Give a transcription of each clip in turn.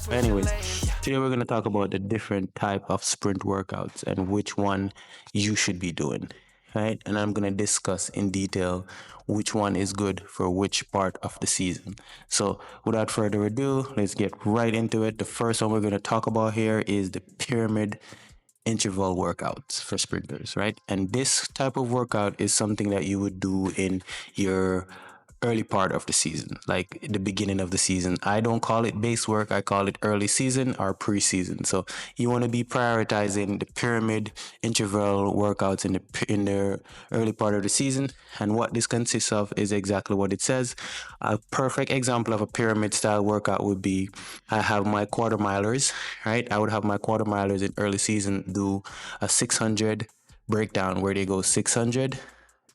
Anyways, today we're going to talk about the different type of sprint workouts and which one you should be doing, right? And I'm going to discuss in detail which one is good for which part of the season. So without further ado, let's get right into it. The first one we're going to talk about here is the pyramid interval workouts for sprinters, right? And this type of workout is something that you would do in your early part of the season, like the beginning of the season. I don't call it base work, I call it early season or preseason. So you want to be prioritizing the pyramid interval workouts in the early part of the season. And what this consists of is exactly what it says. A perfect example of a pyramid style workout would be I have my quarter milers, right? I would have my quarter milers in early season do a 600 breakdown where they go 600,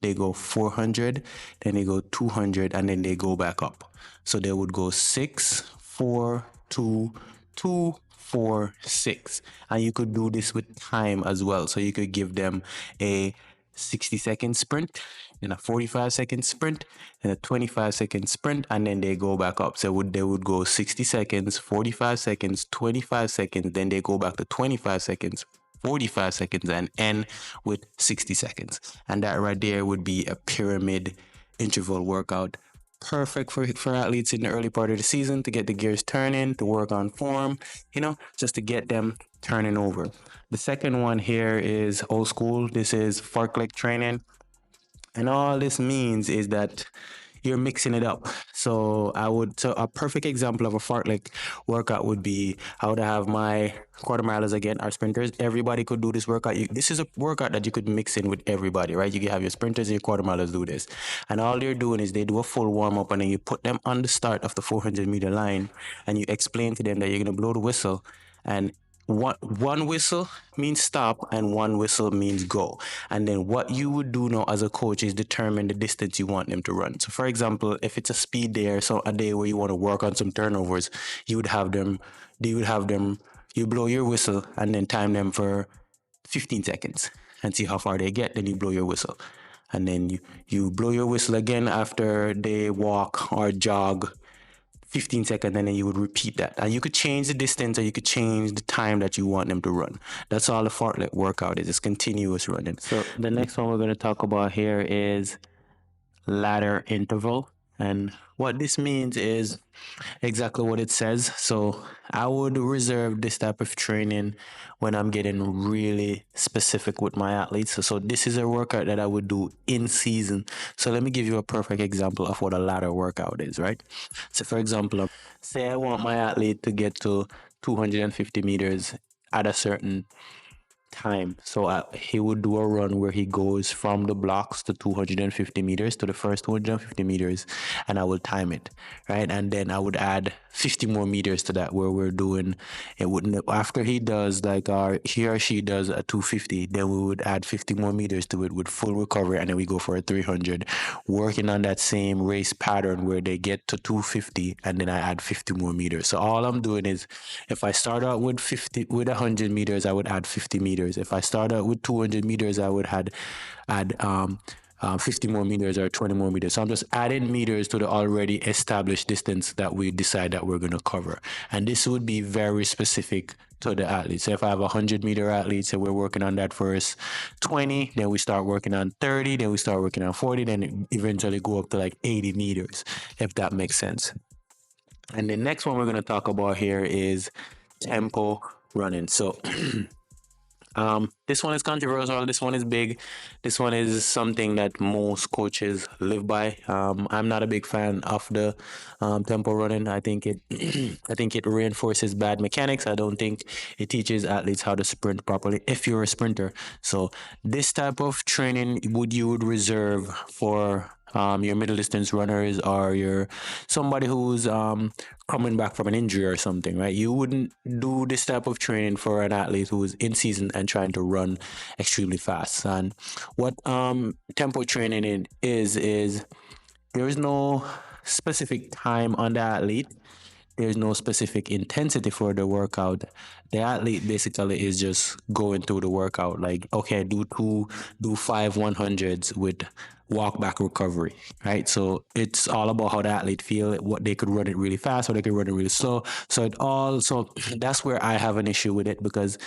they go 400, then they go 200, and then they go back up. So they would go 6, 4, 2, 2, 4, 6. And you could do this with time as well. So you could give them a 60-second sprint, then a 45-second sprint, and a 25-second sprint, and then they go back up. So they would go 60 seconds, 45 seconds, 25 seconds, then they go back to 25 seconds, 45 seconds, and end with 60 seconds. And that right there would be a pyramid interval workout. Perfect for athletes in the early part of the season to get the gears turning, to work on form, just to get them turning over. The second one here is old school. This is fartlek training. And all this means is that you're mixing it up. So a perfect example of a fartlek workout would be I would have my quarter milers again, our sprinters. Everybody could do this workout. This is a workout that you could mix in with everybody, right? You can have your sprinters and your quarter milers do this. And all they're doing is they do a full warm up and then you put them on the start of the 400-meter line and you explain to them that you're going to blow the whistle, and one whistle means stop and one whistle means go. And then what you would do now as a coach is determine the distance you want them to run. So for example, if it's a speed day or so a day where you want to work on some turnovers, you blow your whistle and then time them for 15 seconds and see how far they get. Then you blow your whistle. And then you blow your whistle again after they walk or jog 15 seconds, and then you would repeat that. And you could change the distance or you could change the time that you want them to run. That's all the fartlek workout is. It's continuous running. So the next one we're going to talk about here is ladder interval. And what this means is exactly what it says. So I would reserve this type of training when I'm getting really specific with my athletes. So this is a workout that I would do in season. So let me give you a perfect example of what a ladder workout is, right? So for example, say I want my athlete to get to 250 meters at a certain time. So he would do a run where he goes from the blocks to 250 meters to the first 250 meters, and I will time it, right? And then I would add 50 more meters to that where we're doing it. Wouldn't after he does he or she does a 250, then we would add 50 more meters to it with full recovery, and then we go for a 300, working on that same race pattern where they get to 250 and then I add 50 more meters. So all I'm doing is if I start out with 100 meters, I would add 50 meters. If I start out with 200 meters, I would add 50 more meters or 20 more meters. So I'm just adding meters to the already established distance that we decide that we're going to cover. And this would be very specific to the athletes. So if I have 100-meter athletes and we're working on that first 20, then we start working on 30, then we start working on 40, then eventually go up to like 80 meters, if that makes sense. And the next one we're going to talk about here is tempo running. So this one is controversial. This one is big. This one is something that most coaches live by. I'm not a big fan of the tempo running. I think it reinforces bad mechanics. I don't think it teaches athletes how to sprint properly if you're a sprinter. So this type of training you would reserve for your middle distance runners or your somebody who's coming back from an injury or something, right? You wouldn't do this type of training for an athlete who is in season and trying to run extremely fast. And what tempo training is there is no specific time on the athlete. there's no specific intensity for the workout. The athlete basically is just going through the workout. Like, okay, do 5 100s with walk back recovery, right? So it's all about how the athlete feel, what they could run it really fast or they could run it really slow. So that's where I have an issue with it, because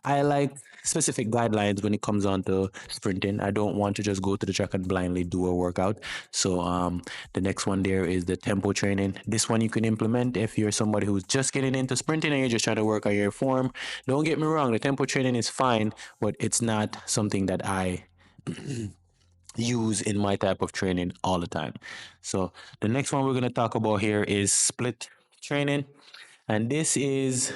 I like specific guidelines when it comes on to sprinting. I don't want to just go to the track and blindly do a workout. So the next one there is the tempo training. This one you can implement if you're somebody who's just getting into sprinting and you're just trying to work on your form. Don't get me wrong, the tempo training is fine, but it's not something that I use in my type of training all the time. So the next one we're going to talk about here is split training, and this is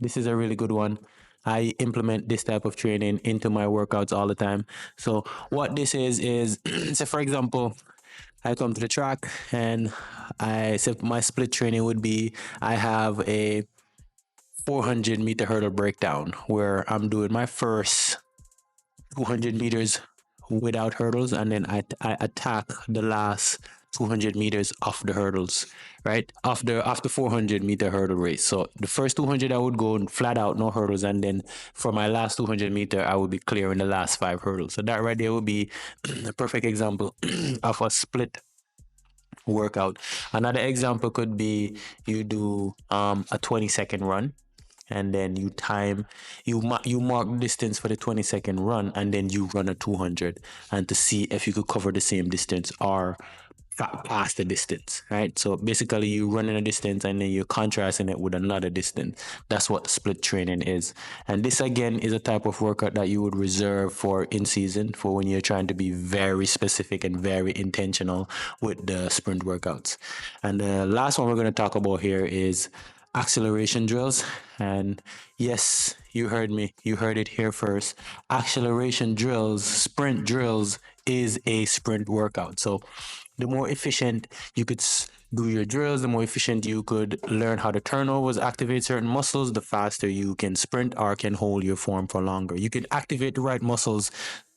a really good one. I implement this type of training into my workouts all the time. So what this is so for example, I come to the track and I so my split training would be, I have a 400-meter hurdle breakdown where I'm doing my first 200 meters without hurdles, and then I attack the last 200 meters off the hurdles, right? After 400-meter hurdle race. So the first 200 I would go flat out, no hurdles, and then for my last 200-meter I would be clearing the last 5 hurdles. So that right there would be a perfect example of a split workout. Another example could be you do a 20-second run, and then you mark distance for the 20-second run, and then you run a 200, and to see if you could cover the same distance or past the distance, right? So basically you running a distance and then you're contrasting it with another distance. That's what split training is. And this again is a type of workout that you would reserve for in season, for when you're trying to be very specific and very intentional with the sprint workouts. And the last one we're going to talk about here is acceleration drills. And yes, you heard me, you heard it here first. Acceleration drills, sprint drills, is a sprint workout. So the more efficient you could do your drills, the more efficient you could learn how to turnovers, activate certain muscles, the faster you can sprint or can hold your form for longer. You can activate the right muscles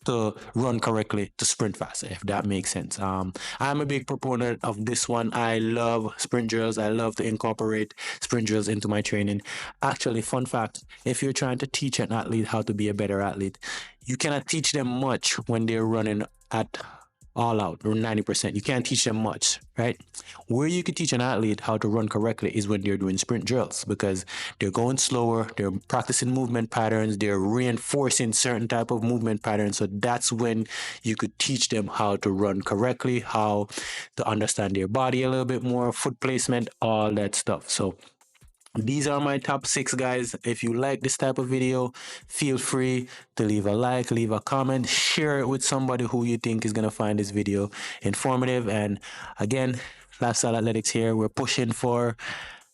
to run correctly, to sprint faster, if that makes sense. I'm a big proponent of this one. I love sprint drills. I love to incorporate sprint drills into my training. Actually, fun fact, if you're trying to teach an athlete how to be a better athlete, you cannot teach them much when they're running at all out or 90%. You can't teach them much, right? Where you can teach an athlete how to run correctly is when they're doing sprint drills, because they're going slower, they're practicing movement patterns, they're reinforcing certain type of movement patterns. So that's when you could teach them how to run correctly, how to understand their body a little bit more, foot placement, all that stuff. So these are my top 6, guys. If you like this type of video, feel free to leave a like, leave a comment, share it with somebody who you think is going to find this video informative. And again, Lifestyle Athletics here. We're pushing for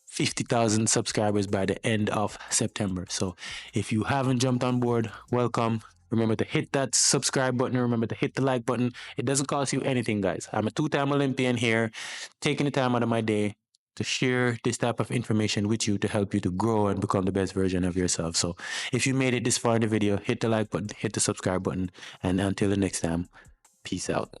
50,000 subscribers by the end of September. So if you haven't jumped on board, welcome. Remember to hit that subscribe button. Remember to hit the like button. It doesn't cost you anything, guys. I'm a 2-time Olympian here, taking the time out of my day to share this type of information with you to help you to grow and become the best version of yourself. So if you made it this far in the video, hit the like button, hit the subscribe button, and until the next time, peace out.